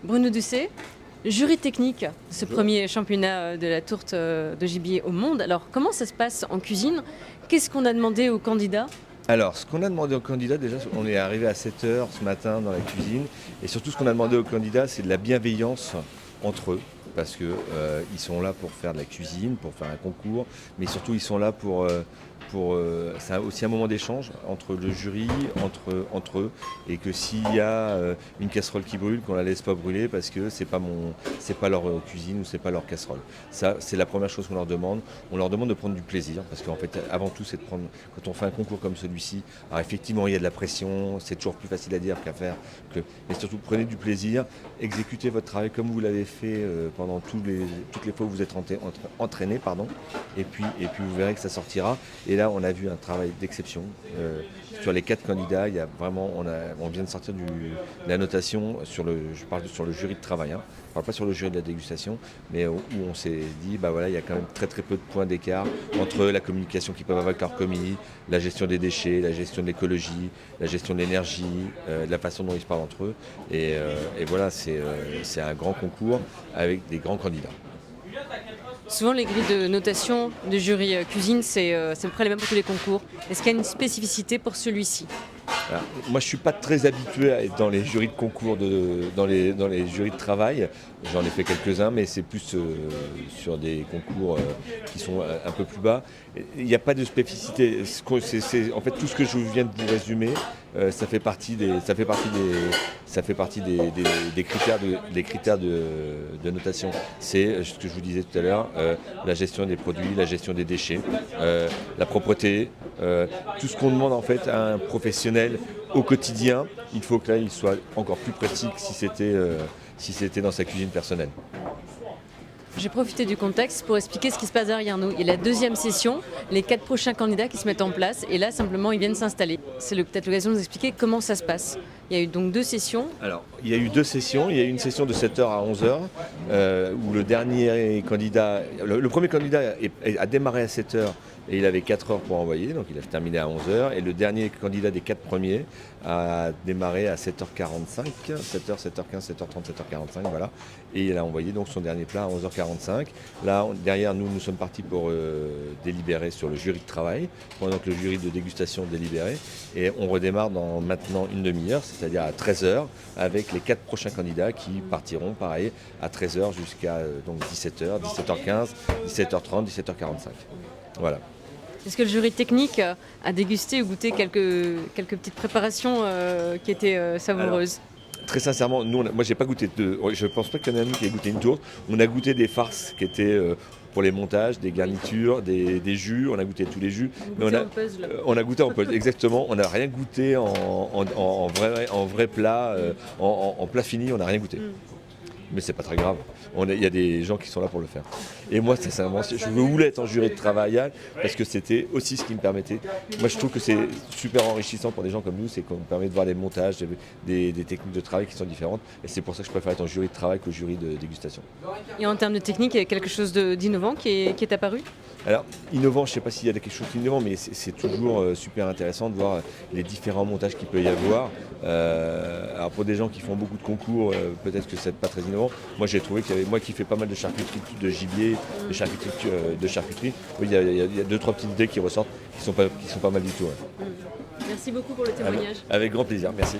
Bruno Doucet, jury technique, ce Bonjour. premier championnat de la tourte de gibier au monde. Alors, comment ça se passe en cuisine? Qu'est-ce qu'on a demandé aux candidats? Alors, ce qu'on a demandé aux candidats, déjà, on est arrivé à 7 heures ce matin dans la cuisine. Et surtout, ce qu'on a demandé aux candidats, c'est de la bienveillance entre eux. Parce qu'ils sont là pour faire de la cuisine, pour faire un concours. Mais surtout, ils sont là c'est aussi un moment d'échange entre le jury, entre eux. Et que s'il y a une casserole qui brûle, qu'on la laisse pas brûler parce que c'est pas leur cuisine ou c'est pas leur casserole. Ça, c'est la première chose qu'on leur demande. On leur demande de prendre du plaisir. Parce qu'en fait, avant tout, c'est de prendre. Quand on fait un concours comme celui-ci, alors effectivement, il y a de la pression. C'est toujours plus facile à dire qu'à faire. Mais surtout, prenez du plaisir. Exécutez votre travail comme vous l'avez fait pendant toutes les fois où vous êtes entraîné. Et puis vous verrez que ça sortira. Et là, on a vu un travail d'exception. Sur les 4 candidats, il y a vraiment, on vient de sortir de la notation je parle sur le jury de travail. Hein. Je ne parle pas sur le jury de la dégustation, mais où on s'est dit, bah voilà, il y a quand même très très peu de points d'écart entre la communication qu'ils peuvent avoir avec leur commis, la gestion des déchets, la gestion de l'écologie, la gestion de l'énergie, la façon dont ils se parlent entre eux. Et voilà, c'est un grand concours avec des grands candidats. Souvent, les grilles de notation de jury cuisine, c'est à peu près les mêmes pour tous les concours. Est-ce qu'il y a une spécificité pour celui-ci? Alors, moi, je ne suis pas très habitué à être dans les jurys de concours, dans les jurys de travail. J'en ai fait quelques-uns, mais c'est plus sur des concours qui sont un peu plus bas. Il n'y a pas de spécificité. En fait, tout ce que je viens de vous résumer, ça fait partie des critères de notation. C'est ce que je vous disais tout à l'heure, la gestion des produits, la gestion des déchets, la propreté, tout ce qu'on demande en fait à un professionnel au quotidien. Il faut que là, il soit encore plus précis que si c'était dans sa cuisine personnelle. J'ai profité du contexte pour expliquer ce qui se passe derrière nous. Il y a la deuxième session, les 4 prochains candidats qui se mettent en place, et là, simplement, ils viennent s'installer. C'est peut-être l'occasion de nous expliquer comment ça se passe. Il y a eu donc 2 sessions. Alors, il y a eu 2 sessions. Il y a eu une session de 7 heures à 11 heures, où le dernier candidat, le premier candidat a démarré à 7 heures et il avait 4 heures pour envoyer, donc il a terminé à 11 heures. Et le dernier candidat des 4 premiers a démarré à 7h45, 7h, 7h15, 7h30, 7h45, voilà. Et il a envoyé donc son dernier plat à 11h45. Là, derrière nous sommes partis pour délibérer sur le jury de travail, pendant que le jury de dégustation délibérait. Et on redémarre dans maintenant une demi-heure, c'est-à-dire à 13h, avec les 4 prochains candidats qui partiront, pareil, à 13h jusqu'à 17h, 17h15, 17h30, 17h45. Voilà. Est-ce que le jury technique a dégusté ou goûté quelques petites préparations qui étaient savoureuses? Très sincèrement, moi j'ai pas goûté je pense pas qu'il y en a un qui ait goûté une tourte. On a goûté des farces qui étaient pour les montages, des garnitures, des jus. On a goûté tous les jus. Mais on a goûté en puzzle, exactement. On n'a rien goûté en vrai plat, en plat fini. On n'a rien goûté. Mais c'est pas très grave. Il y a des gens qui sont là pour le faire. Et moi, sincèrement, je voulais être en jury de travail parce que c'était aussi ce qui me permettait. Moi, je trouve que c'est super enrichissant pour des gens comme nous, c'est qu'on permet de voir les montages, des techniques de travail qui sont différentes. Et c'est pour ça que je préfère être en jury de travail qu'au jury de dégustation. Et en termes de technique, il y a quelque chose d'innovant qui est apparu? Alors, innovant, je ne sais pas s'il y a quelque chose d'innovant, mais c'est toujours super intéressant de voir les différents montages qu'il peut y avoir. Alors, pour des gens qui font beaucoup de concours, peut-être que c'est pas très innovant. Moi, j'ai trouvé qu'il y avait, moi qui fais pas mal de charcuterie, de gibier, de charcuterie, oui, il y a 2-3 petites idées qui ressortent, qui sont pas mal du tout. Ouais. Merci beaucoup pour le témoignage. Avec grand plaisir, merci.